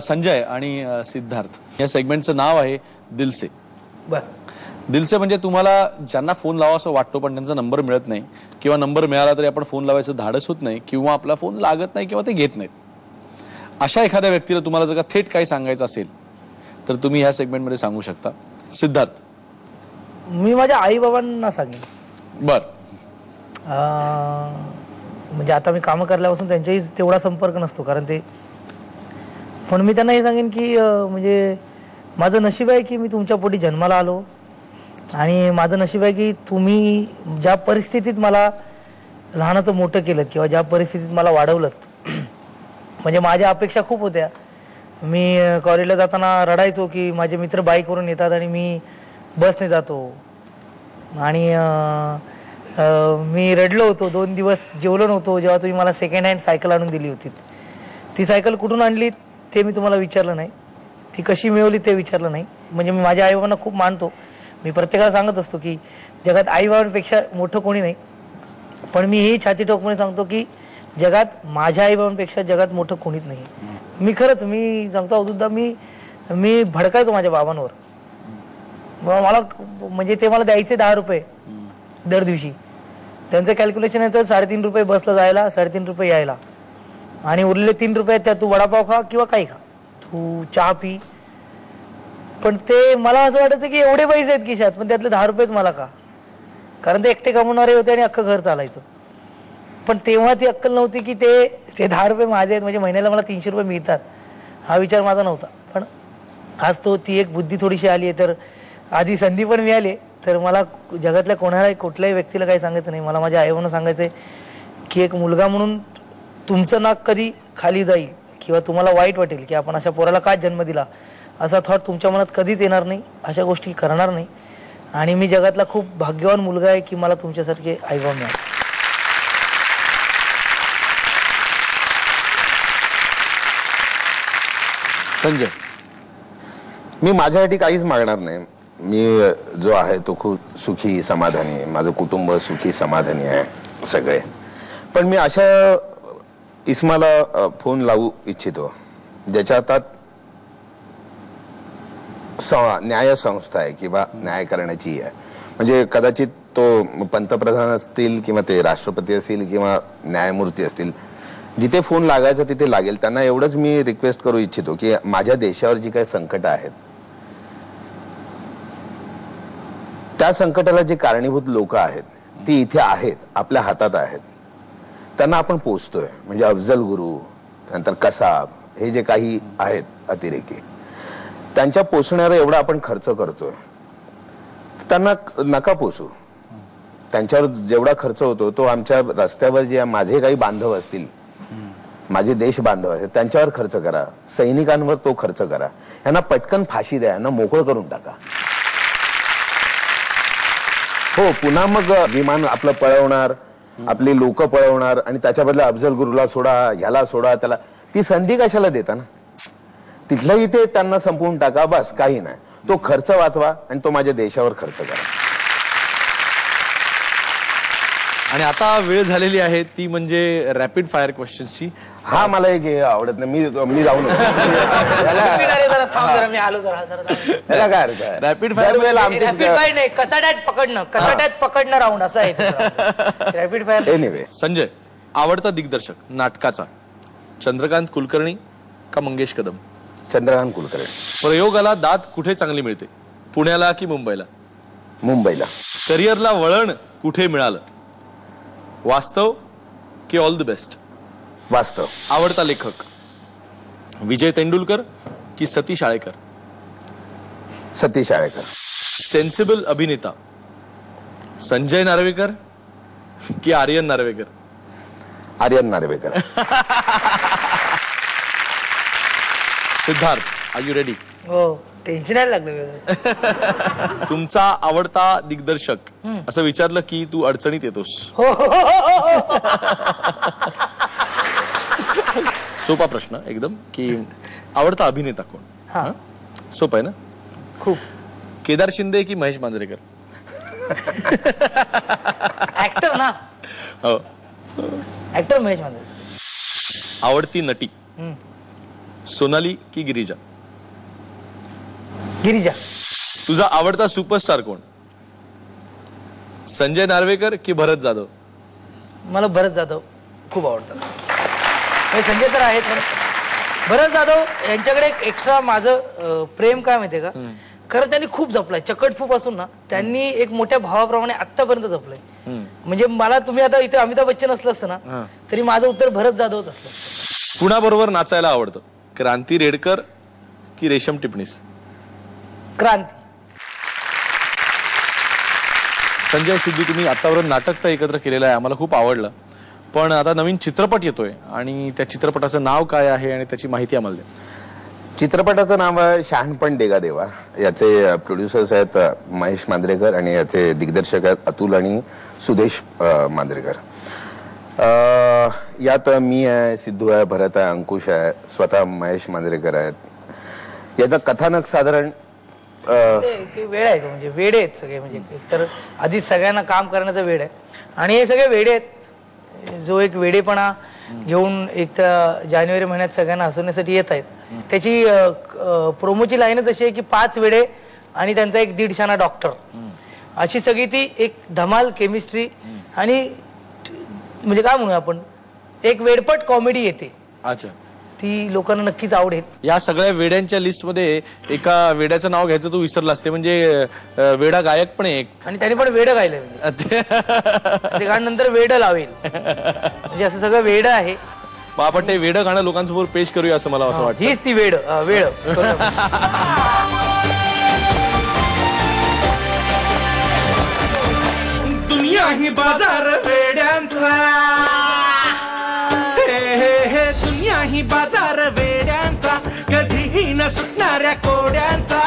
संजय आणि सिद्धार्थ या सेगमेंटचं नाव आहे दिलसे. दिलसे म्हणजे तुम्हाला ज्यांना फोन लावा असं वाटतो पण त्यांचा नंबर मिळत नाही किंवा नंबर मिळाला तरी आपण फोन लावायचं धाडस होत नाही किंवा आपला फोन लागत नाही किंवा ते घेत नाहीत. अशा एखाद्या व्यक्तीला तुम्हाला जर का थेट काही सांगायचं असेल तर तुम्ही ह्या सेगमेंटमध्ये सांगू शकता. सिद्धार्थ. मी माझ्या आई बाबांना सांगेन. बर. म्हणजे आता मी कामं करल्यापासून त्यांच्याही तेवढा संपर्क नसतो कारण ते, पण मी त्यांना हे सांगेन की म्हणजे माझं नशीब आहे की मी तुमच्या पोटी जन्माला आलो आणि माझं नशीब आहे की तुम्ही ज्या परिस्थितीत मला लहानाचं मोठं केलं किंवा ज्या परिस्थितीत मला वाढवलं. म्हणजे माझ्या अपेक्षा खूप होत्या. मी कॉलेजला जाताना रडायचो की माझे मित्र बाईकवरून येतात आणि मी बसने जातो आणि मी रडलो होतो. 2 दिवस जेवलो नव्हतो जेव्हा तुम्ही मला सेकंड हँड सायकल आणून दिली होती. ती सायकल कुठून आणली ते मी तुम्हाला विचारलं नाही, ती कशी मिळवली ते विचारलं नाही. म्हणजे मी माझ्या आईबाबांना खूप मानतो. मी प्रत्येकाला सांगत असतो की जगात आईबाबांपेक्षा मोठं कोणी नाही, पण मी ही छाती ठोकपणे सांगतो की जगात माझ्या आईबाबांपेक्षा जगात मोठं कोणीच नाही. मी खरंच मी सांगतो अवधूतदा, मी भडकायचो माझ्या बाबांवर. मला म्हणजे ते मला द्यायचे 10 रुपये दर दिवशी. त्यांचं कॅल्क्युलेशन आहे तर 3.5 रुपये बसला जायला, 3.5 रुपये यायला आणि उरलेले 3 रुपये त्यात तू वडापाव खा किंवा काही खा, तू चहा पी. पण ते मला असं वाटायचं की एवढे पैसे आहेत खिशात पण त्यातले 10 रुपयेच मला का, कारण ते एकटे कमवणारे होते आणि अख्खं घर चालायचं. पण तेव्हा ती अक्कल नव्हती की ते 10 रुपये माझे आहेत म्हणजे महिन्याला मला 300 रुपये मिळतात, हा विचार माझा नव्हता. पण आज ती एक बुद्धी थोडीशी आली आहे तर आधी संधी पण मिळाली तर मला जगातल्या कोणाला कुठल्याही व्यक्तीला काही सांगायचं नाही. मला माझ्या आईबाबांना सांगायचं आहे की एक मुलगा म्हणून तुमचं नाक कधी खाली जाईल किंवा तुम्हाला वाईट वाटेल की आपण अशा पोराला का जन्म दिला असा थॉट तुमच्या मनात कधीच येणार नाही. अशा गोष्टी करणार नाही आणि मी जगातला खूप भाग्यवान मुलगा आहे की मला तुमच्यासारखे आईबाबा मिळाले. संजय. मी माझ्यासाठी काहीच मागणार नाही. मी जो आहे तो खूप सुखी समाधानी आहे, माझं कुटुंब सुखी समाधानी आहे सगळे. पण मी अशा इस्माला फोन लावू इच्छितो ज्याच्या हातात न्याय संस्था आहे किंवा न्याय करण्याची आहे. म्हणजे कदाचित तो पंतप्रधान असतील किंवा ते राष्ट्रपती असतील किंवा न्यायमूर्ती असतील, जिथे फोन लागायचा तिथे लागेल. त्यांना एवढंच मी रिक्वेस्ट करू इच्छितो की माझ्या देशावर जी काही संकट आहेत त्या संकटाला जे कारणीभूत लोक आहेत ती इथे आहेत, आपल्या हातात आहेत. त्यांना आपण पोचतोय. म्हणजे अफजल गुरु, नंतर कसाब, हे जे काही आहेत अतिरेकी, त्यांच्या पोचण्यावर एवढा आपण खर्च करतोय. त्यांना नका पोचू. त्यांच्यावर जेवढा खर्च होतो तो आमच्या रस्त्यावर जे माझे काही बांधव असतील, माझे देश बांधव आहेत, त्यांच्यावर खर्च करा. सैनिकांवर तो खर्च करा. यांना पटकन फाशी द्या, यांना मोकळं करून टाका. हो, पुन्हा मग विमान आपलं पळवणार, आपली लोक पळवणार आणि त्याच्या बदला अफजल गुरुला सोडा, ह्याला सोडा, त्याला. ती संधी कशाला देता ना. तिथल्याही ते त्यांना संपवून टाका, बस. काही नाही. तो खर्च वाचवा आणि तो माझ्या देशावर खर्च करा. आणि आता वेळ झालेली आहे ती म्हणजे रॅपिड फायर क्वेश्चन्सची. हा, मला एक आवडत नाही. मी जाऊ नको. रॅपिड फायर कचाट्यात पकडणं राऊंड असं आहे रॅपिड फायर. एनिवे, संजय, आवडता दिग्दर्शक नाटकाचा चंद्रकांत कुलकर्णी का मंगेश कदम? चंद्रकांत कुलकर्णी. प्रयोगाला दाद कुठे चांगली मिळते, पुण्याला की मुंबईला? मुंबईला. करिअरला वळण कुठे मिळालं, वास्तव की ऑल द बेस्ट? वास्तव. आवडता लेखक विजय तेंडुलकर की सतीश आळेकर? सतीश आळेकर. सेन्सिबल अभिनेता संजय नार्वेकर की Aryan Narvekar? Aryan Narvekar. Siddharth, are you ready? हो, टेन्शन नाही लागलं. तुमचा आवडता दिग्दर्शक असं विचारलं की तू अडचणीत येतोस. सोपा प्रश्न एकदम, की आवडता अभिनेता कोण? सोपा आहे ना खूप. केदार शिंदे की महेश मांजरेकर? ऍक्टर ना. हो, ऍक्टर महेश मांजरेकर. आवडती नटी सोनाली की गिरिजा? गिरिजा. तुझा आवडता सुपरस्टार कोण? संजय नार्वेकर की भरत जाधव? मला भरत जाधव खूप आवडतात. संजय तर आहेत पण भरत जाधव यांच्याकडे एक एक्स्ट्रा माझं प्रेम काय माहितीये का, खरं त्यांनी खूप जपलंय. चकटफूप असून ना त्यांनी एक मोठ्या भावाप्रमाणे आतापर्यंत जपलंय. म्हणजे मला तुम्ही आता इथे अमिताभ बच्चन असलं असतं ना तरी माझं उत्तर भरत जाधवच असलं असतं. कुणाबरोबर नाचायला आवडतं? क्रांती रेडकर की रेशम टिपणीस? क्रांती. संजय सिद्धी, तुम्ही आतापर्यंत नाटक तर एकत्र केलेलं आहे, आम्हाला खूप आवडलं. पण आता नवीन चित्रपट येतोय आणि त्या चित्रपटाचं नाव काय आहे आणि त्याची माहिती आम्हाला द्या. चित्रपटाचं नाव आहे शहाणपण देगा देवा. याचे प्रोड्युसर्स आहेत महेश मांजरेकर आणि याचे दिग्दर्शक आहेत अतुल आणि सुदेश मांजरेकर. यात मी आहे, सिद्धू आहे, भरत आहे, अंकुश आहे, स्वतः महेश मांजरेकर आहेत. याचं कथानक साधारण वेळ आहे, म्हणजे वेडे आहेत सगळे. म्हणजे तर आधी सगळ्यांना काम करण्याचा वेळ आहे आणि हे सगळे वेडे आहेत. जो एक वेडेपणा घेऊन एक तर जानेवारी महिन्यात सगळ्यांना हसवण्यासाठी येत आहेत. त्याची प्रोमोची लाईनच अशी आहे की 5 वेडे आणि त्यांचा एक 150 डॉक्टर, अशी सगळी ती एक धमाल केमिस्ट्री आणि म्हणजे काय म्हणूया आपण एक वेडपट कॉमेडी येते. अच्छा, ती लोकांना नक्कीच आवडेल. या सगळ्या वेड्यांच्या लिस्टमध्ये एका वेड्याचं नाव घ्यायचं तू विसरलास, ते म्हणजे वेडा गायक पण एक, आणि त्याने पण वेड गायलंय. म्हणजे ते गाणं नंतर वेड लावेल, म्हणजे असं सगळं वेड आहे. आपण ते वेड गाणं लोकांसमोर पेश करूया असं मला असं वाटतं. हीच ती वेड वेळ. दुनिया ही बाजार वेड्यांचा, दुनिया ही बाजार वेड्यांचा, कधीही न सुटणाऱ्या कोड्यांचा.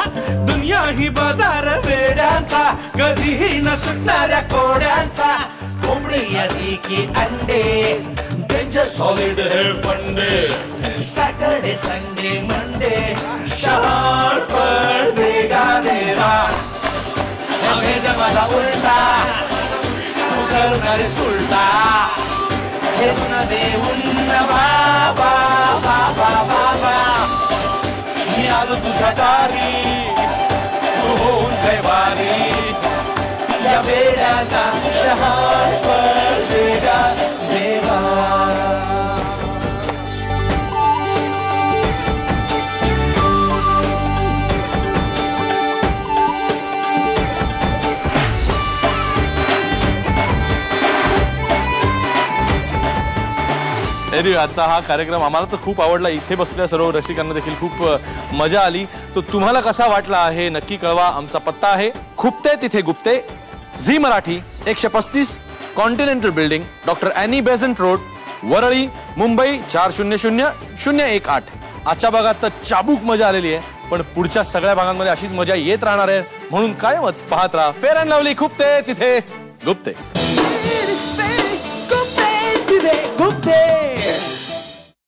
दुनिया ही बाजार वेड्यांचा, कधीही न सुटणाऱ्या कोड्यांचा. कोंबडी आली की अंडे, डेंजर सॉलिड हे फंडे. सॅटरडे संडे मंडे, शहाणपण देगा देवा. हमेशा माझा उलटा करणारे सुलटा, चेतना देऊन बाबा बाबा बाबा. मी आलो तुझ्या दारी, तू होऊन कैवारी. या वेड्याचा शहाणपण देगा देवा. आजचा हा कार्यक्रम आम्हाला तर खूप आवडला. इथे बसलेल्या सर्व रसिकांना देखील खूप मजा आली. तो तुम्हाला कसा वाटला हे नक्की कळवा. आमचा पत्ता आहे Khupte Tithe Gupte, Zee Marathi 135 Continental Building, doctor Annie Besant Road, Worli, Mumbai 400018. आजच्या भागात तर चाबूक मजा आलेली आहे, पण पुढच्या सगळ्या भागांमध्ये अशीच मजा येत राहणार आहे. म्हणून कायमच पाहत राहा fair and lovely खुपते Tithe Gupte. Good day.